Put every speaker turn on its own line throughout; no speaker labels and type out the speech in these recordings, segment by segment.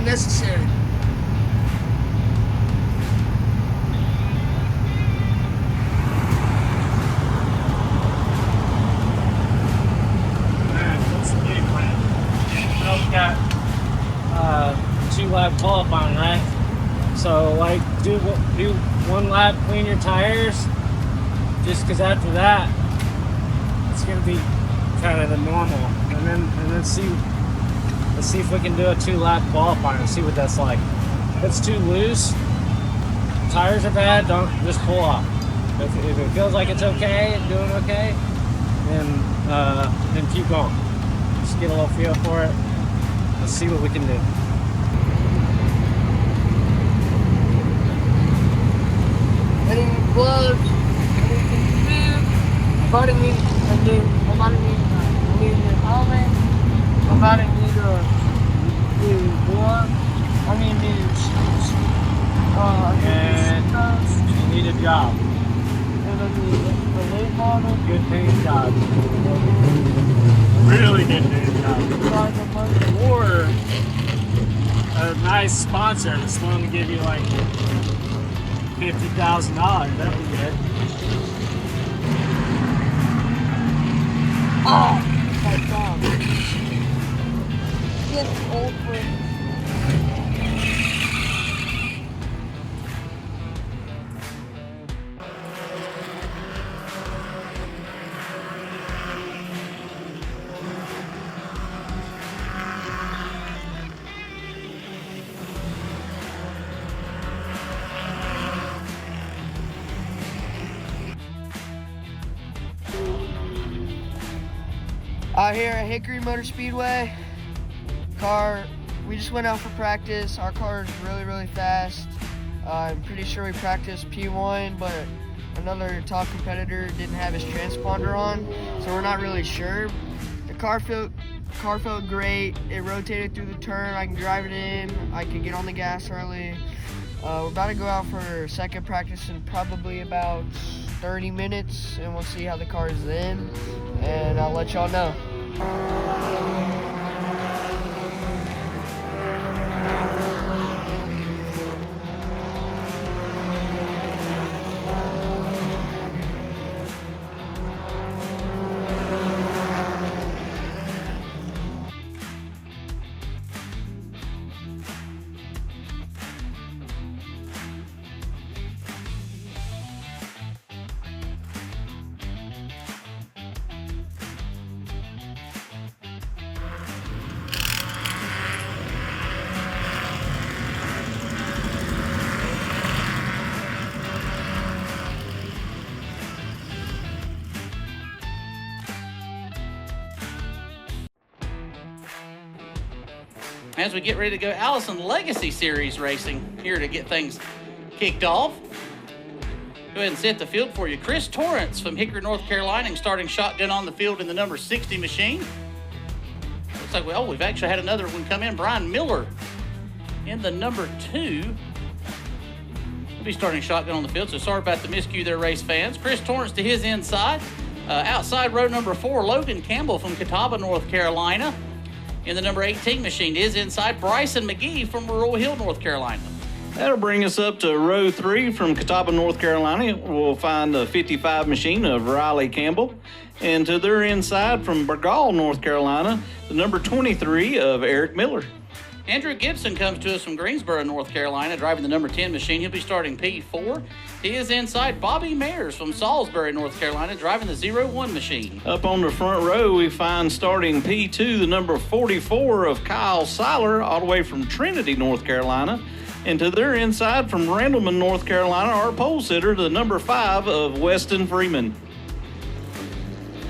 necessary.
What's the game plan? Well, we got 2-lap qualifying, right? So like do 1 lap, clean your tires, just because after that it's gonna be kind of the normal, and then let's see if we can do a 2-lap qualifying and see what that's like. If it's too loose, tires are bad, don't just pull off. If it feels like it's okay and doing okay, then keep going. Just get a little feel for it. Let's see what we can do.
Putting gloves, putting food, I need the helmet, I need new gloves, I need new shoes,
And you need a job.
and I need the lid bottle,
Good paying job. Really good paying job. Or a nice sponsor that's willing to give you like $50,000. That would be good.
Oh my God. Get old for out here at Hickory Motor Speedway. We just went out for practice. Our car is really fast. I'm pretty sure we practiced P1, but another top competitor didn't have his transponder on, so we're not really sure. The car felt great. It rotated through the turn. I can drive it in. I can get on the gas early. We're about to go out for second practice in probably about 30 minutes, and we'll see how the car is in, and I'll let y'all know.
As we get ready to go Allison Legacy Series racing here to get things kicked off. Go ahead and set the field for you. Chris Torrance from Hickory, North Carolina, starting shotgun on the field in the number 60 machine. Looks like we've actually had another one come in. Brian Miller in the number 2. He'll be starting shotgun on the field, so sorry about the miscue there, race fans. Chris Torrance to his inside. Outside row number 4, Logan Campbell from Catawba, North Carolina. In the number 18 machine is inside Bryson McGee from Rural Hill, North Carolina.
That'll bring us up to row 3 from Catawba, North Carolina. We'll find the 55 machine of Riley Campbell. And to their inside from Burgall, North Carolina, the number 23 of Eric Miller.
Andrew Gibson comes to us from Greensboro, North Carolina, driving the number 10 machine. He'll be starting P4. He is inside Bobby Mayers from Salisbury, North Carolina, driving the 01 machine.
Up on the front row, we find starting P2, the number 44 of Kyle Seiler, all the way from Trinity, North Carolina. And to their inside from Randleman, North Carolina, our pole sitter, the number 5 of Weston Freeman.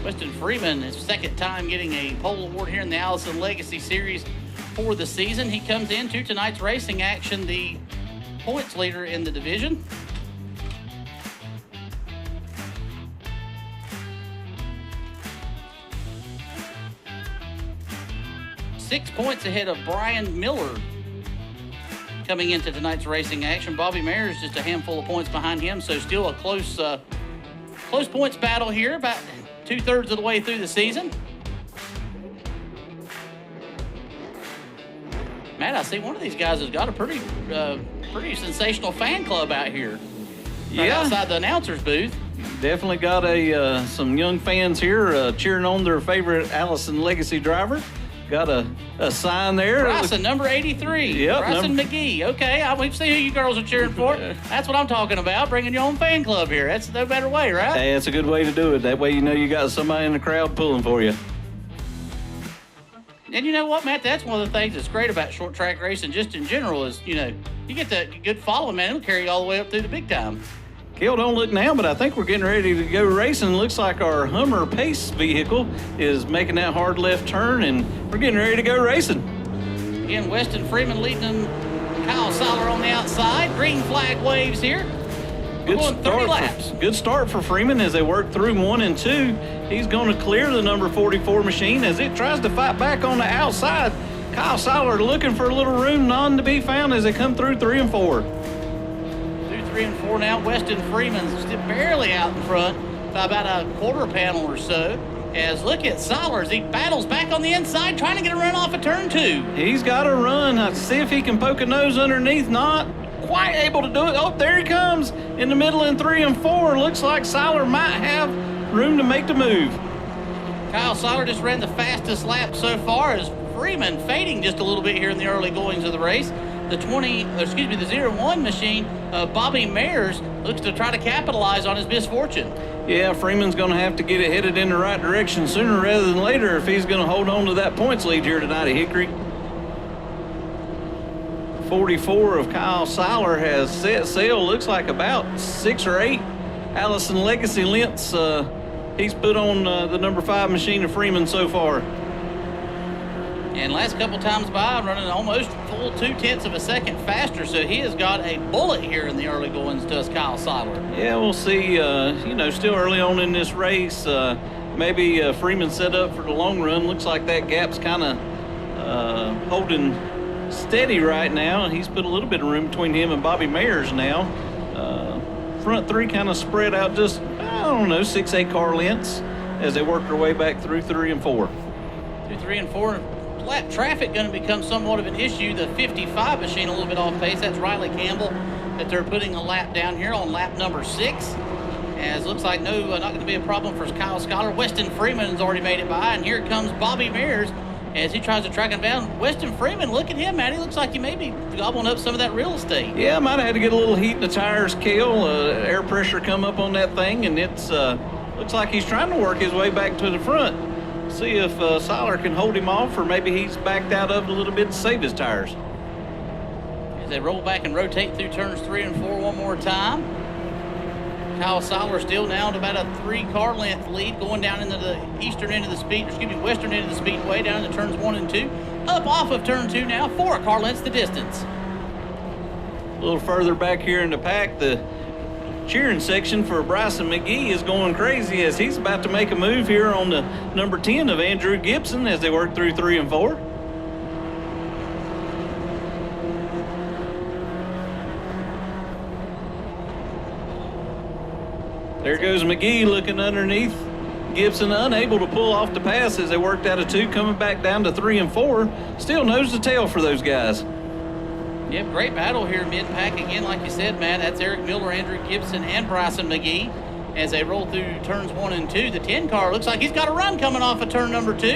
Weston Freeman, his second time getting a pole award here in the Allison Legacy Series for the season. He comes into tonight's racing action the points leader in the division. Six points ahead of Brian Miller coming into tonight's racing action. Bobby Mayers just a handful of points behind him, so still a close points battle here, about 2/3 of the way through the season. Matt, I see one of these guys has got a pretty sensational fan club out here. Right outside the announcer's booth.
Definitely got some young fans here cheering on their favorite Allison Legacy driver. Got a sign there.
Bryson, number 83.
Yep,
Bryson McGee. Okay, we've seen who you girls are cheering for. That's what I'm talking about, bringing your own fan club here. That's no better way, right?
Hey, that's a good way to do it. That way you know you got somebody in the crowd pulling for you.
And you know what, Matt? That's one of the things that's great about short track racing just in general is, you get that good following, man. It'll carry you all the way up through the big time.
Kel, don't look now, but I think we're getting ready to go racing. Looks like our Hummer Pace vehicle is making that hard left turn, and we're getting ready to go racing.
Again, Weston Freeman leading them. Kyle Soller on the outside. Green flag waves here. We're going 30 laps.
Good start for Freeman as they work through 1 and 2. He's going to clear the number 44 machine as it tries to fight back on the outside. Kyle Soller looking for a little room, none to be found as they come through 3 and 4.
3 and 4 now. Weston Freeman's still barely out in front by about a quarter panel or so. As look at Sollers, he battles back on the inside, trying to get a run off of turn 2.
He's got to run. Let's see if he can poke a nose underneath. Not quite able to do it. Oh, there he comes in the middle in 3 and 4. Looks like Soller might have room to make the move.
Kyle Soller just ran the fastest lap so far as Freeman fading just a little bit here in the early goings of the race. The 0-1 machine, Bobby Mayers, looks to try to capitalize on his misfortune.
Yeah, Freeman's going to have to get it headed in the right direction sooner rather than later if he's going to hold on to that points lead here tonight at Hickory. 44 of Kyle Soller has set sail. Looks like about 6 or 8 Allison Legacy lengths he's put on the number 5 machine of Freeman so far.
And last couple times by, running almost full 0.2 of a second faster, so he has got a bullet here in the early goings, does Kyle Soller.
Yeah, we'll see. Still early on in this race. Maybe Freeman set up for the long run. Looks like that gap's kind of holding steady right now. He's put a little bit of room between him and Bobby Mayers now. Front 3 kind of spread out just, 6-8 car lengths as they work their way back through 3 and 4.
Through 3 and 4. Lap traffic going to become somewhat of an issue. The 55 machine a little bit off pace. That's Riley Campbell that they're putting a lap down here on lap number 6. As looks like not going to be a problem for Kyle Soller. Weston Freeman has already made it by, and here comes Bobby Mayers as he tries to track him down. Weston Freeman, look at him, man. He looks like he may be gobbling up some of that real estate.
Yeah, might have had to get a little heat in the tires, Kel. Air pressure come up on that thing, and it's looks like he's trying to work his way back to the front. See if Soller can hold him off, or maybe he's backed out of it a little bit to save his tires.
As they roll back and rotate through turns 3 and 4 one more time. Kyle Soller still now at about a 3-car length lead, going down into the western end of the speedway, down into turns 1 and 2. Up off of turn 2 now, 4 car lengths the distance.
A little further back here in the pack, the cheering section for Bryson McGee is going crazy as he's about to make a move here on the number 10 of Andrew Gibson as they work through 3 and 4. There goes McGee looking underneath. Gibson unable to pull off the pass as they worked out of 2, coming back down to 3 and 4. Still nose to tail for those guys.
Yep, great battle here mid-pack again, like you said, Matt. That's Eric Miller, Andrew Gibson, and Bryson McGee as they roll through turns 1 and 2. The 10 car looks like he's got a run coming off of turn number 2.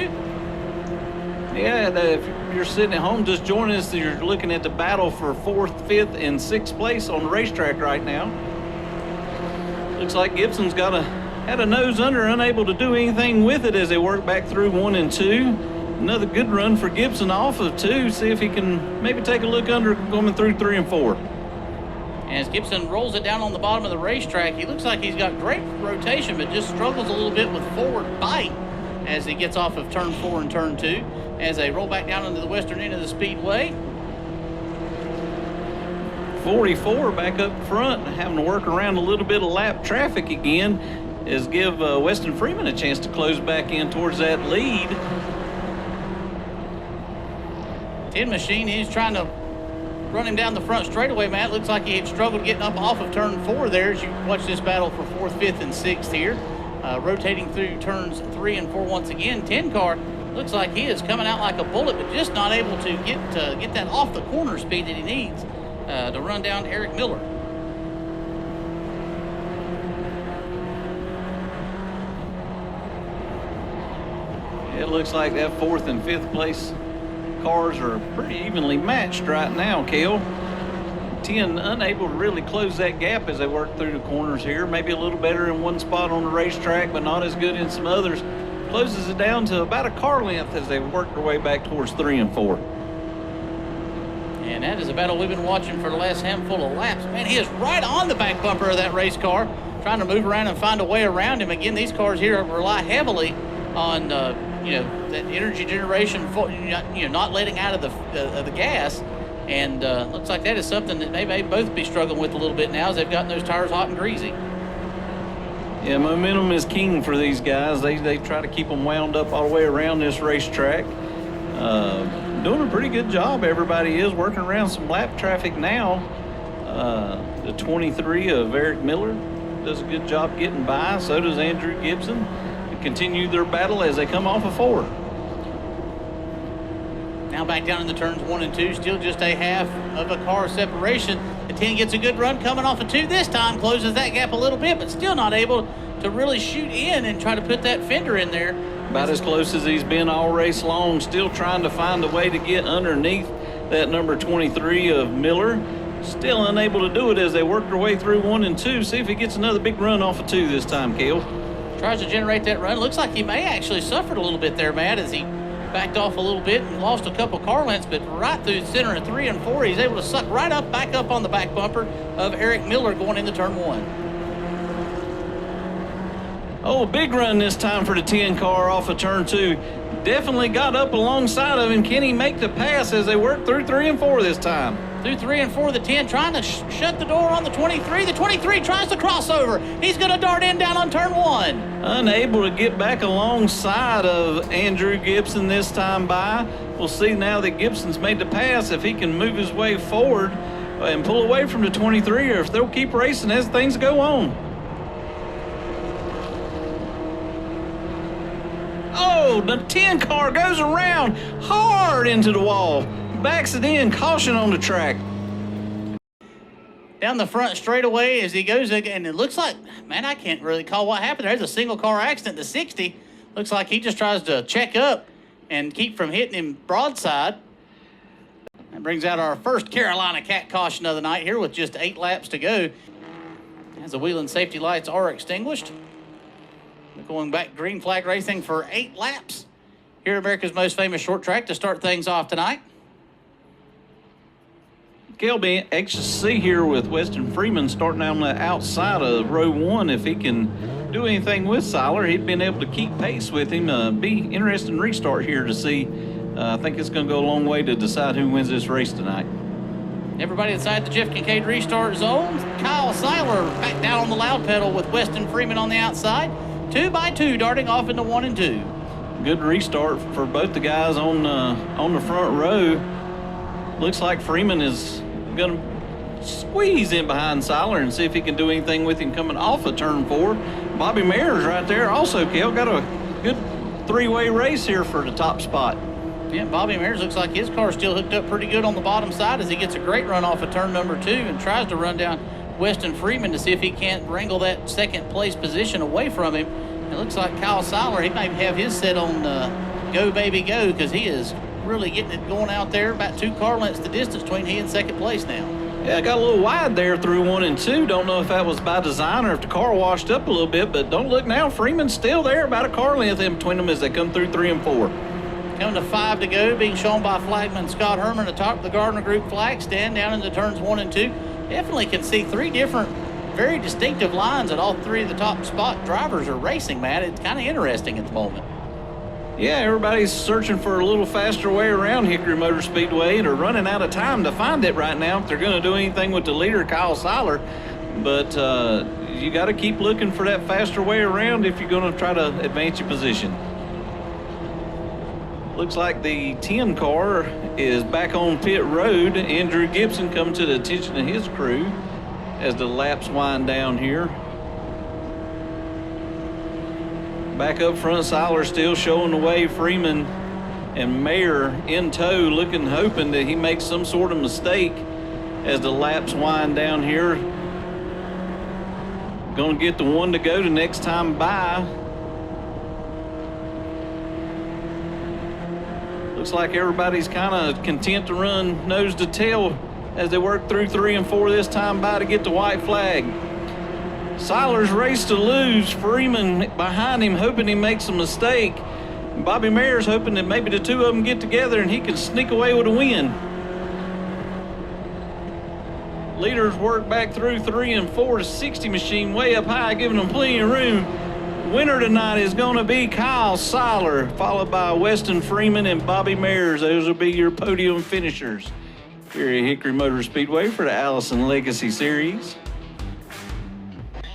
Yeah, if you're sitting at home just joining us, you're looking at the battle for 4th, 5th, and 6th place on the racetrack right now. Looks like Gibson's had a nose under, unable to do anything with it as they work back through 1 and 2. Another good run for Gibson off of 2. See if he can maybe take a look under going through 3 and 4.
As Gibson rolls it down on the bottom of the racetrack, he looks like he's got great rotation, but just struggles a little bit with forward bite as he gets off of turn 4 and turn 2. As they roll back down into the western end of the speedway.
44 back up front, having to work around a little bit of lap traffic again, is give Weston Freeman a chance to close back in towards that lead.
10 machine, he's trying to run him down the front straightaway, Matt. Looks like he had struggled getting up off of turn 4 there as you watch this battle for 4th, 5th, and 6th here. Rotating through turns 3 and 4 once again. 10 car Looks like he is coming out like a bullet, but just not able to get that off the corner speed that he needs to run down Eric Miller.
It looks like that 4th and 5th place cars are pretty evenly matched right now, Cale. 10 unable to really close that gap as they work through the corners here. Maybe a little better in one spot on the racetrack, but not as good in some others. Closes it down to about a car length as they work their way back towards 3 and 4.
And that is a battle we've been watching for the last handful of laps. Man, he is right on the back bumper of that race car, trying to move around and find a way around him. Again, these cars here rely heavily on that energy generation, not letting out of the gas. And looks like that is something that they may both be struggling with a little bit now as they've gotten those tires hot and greasy.
Yeah, momentum is king for these guys. They try to keep them wound up all the way around this racetrack. Doing a pretty good job. Everybody is working around some lap traffic now. The 23 of Eric Miller does a good job getting by. So does Andrew Gibson. They continue their battle as they come off of 4.
Now back down in the turns 1 and 2, still just a half of a car separation. The 10 gets a good run coming off of 2 this time, closes that gap a little bit, but still not able to really shoot in and try to put that fender in there.
About as close as he's been all race long, still trying to find a way to get underneath that number 23 of Miller. Still unable to do it as they work their way through 1 and 2. See if he gets another big run off of 2 this time, Cale.
Tries to generate that run. Looks like he may actually suffered a little bit there, Matt, as he backed off a little bit and lost a couple car lengths, but right through the center of 3 and 4, he's able to suck right up, back up on the back bumper of Eric Miller going into turn 1.
Oh, big run this time for the 10 car off of turn 2. Definitely got up alongside of him. Can he make the pass as they work through 3 and 4 this time?
Through 3 and 4, the 10 trying to shut the door on the 23. The 23 tries to cross over. He's going to dart in down on turn 1.
Unable to get back alongside of Andrew Gibson this time by. We'll see now that Gibson's made the pass if he can move his way forward and pull away from the 23, or if they'll keep racing as things go on. Oh, the 10 car goes around hard into the wall. Backs it in, caution on the track.
Down the front straightaway as he goes, and it looks like, man, I can't really call what happened. There's a single car accident. The 60 looks like he just tries to check up and keep from hitting him broadside. That brings out our first Carolina Cat caution of the night here with just 8 laps to go. As the wheel and safety lights are extinguished. We're going back green flag racing for 8 laps here at America's most famous short track to start things off tonight.
Cale, be anxious to see here with Weston Freeman starting on the outside of row 1 if he can do anything with Seiler. He'd been able to keep pace with him. Be interesting restart here to see. I think it's going to go a long way to decide who wins this race tonight.
Everybody inside the Jeff Kincaid restart zone. Kyle Seiler back down on the loud pedal with Weston Freeman on the outside. 2 by 2 darting off into 1 and 2.
Good restart for both the guys on the front row. Looks like Freeman is going to squeeze in behind Seiler and see if he can do anything with him coming off of turn 4. Bobby Mayer's right there also, Cale. Got a good 3-way race here for the top spot.
Yeah, Bobby Mayers looks like his car's still hooked up pretty good on the bottom side as he gets a great run off of turn number 2 and tries to run down Weston Freeman to see if he can't wrangle that second place position away from him. It looks like Kyle Seiler, he may have his set on go baby go, because he is really getting it going out there. About 2 car lengths the distance between he and second place now.
Yeah, got a little wide there through 1 and 2. Don't know if that was by design or if the car washed up a little bit, but don't look now. Freeman's still there, about a car length in between them as they come through 3 and 4.
Coming to 5 to go, being shown by flagman Scott Herman atop the Gardner Group flag stand down into turns 1 and 2. Definitely can see 3 different, very distinctive lines that all 3 of the top spot drivers are racing, Matt. It's kind of interesting at the moment.
Yeah, everybody's searching for a little faster way around Hickory Motor Speedway and are running out of time to find it right now if they're going to do anything with the leader, Kyle Seiler. But you got to keep looking for that faster way around if you're going to try to advance your position. Looks like the 10 car is back on pit road. Andrew Gibson coming to the attention of his crew as the laps wind down here. Back up front, Seiler still showing the way. Freeman and Mayer in tow, hoping that he makes some sort of mistake as the laps wind down here. Gonna get the one to go the next time by. Looks like everybody's kind of content to run nose to tail as they work through 3 and 4 this time by to get the white flag. Seiler's race to lose. Freeman behind him, hoping he makes a mistake. Bobby Mayer's hoping that maybe the two of them get together and he can sneak away with a win. Leaders work back through 3 and 4. The 60 machine way up high, giving them plenty of room. Winner tonight is going to be Kyle Seiler, followed by Weston Freeman and Bobby Mayers. Those will be your podium finishers here at Hickory Motor Speedway for the Allison Legacy Series.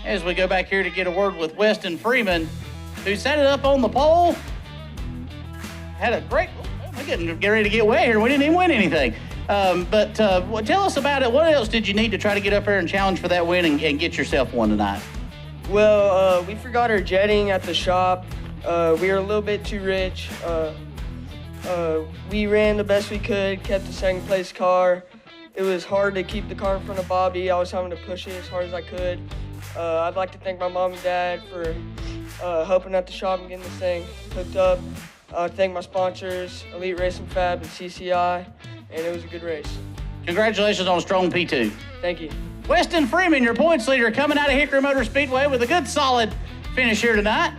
As we go back here to get a word with Weston Freeman, who set it up on the pole. Had a great, we're getting ready to get way here. We didn't even win anything. But tell us about it. What else did you need to try to get up there and challenge for that win and get yourself one tonight?
Well, we forgot our jetting at the shop. We were a little bit too rich. We ran the best we could, kept the second place car. It was hard to keep the car in front of Bobby. I was having to push it as hard as I could. I'd like to thank my mom and dad for helping at the shop and getting this thing hooked up. Thank my sponsors, Elite Racing Fab and CCI, and it was a good race.
Congratulations on a strong P2.
Thank you.
Weston Freeman, your points leader, coming out of Hickory Motor Speedway with a good, solid finish here tonight.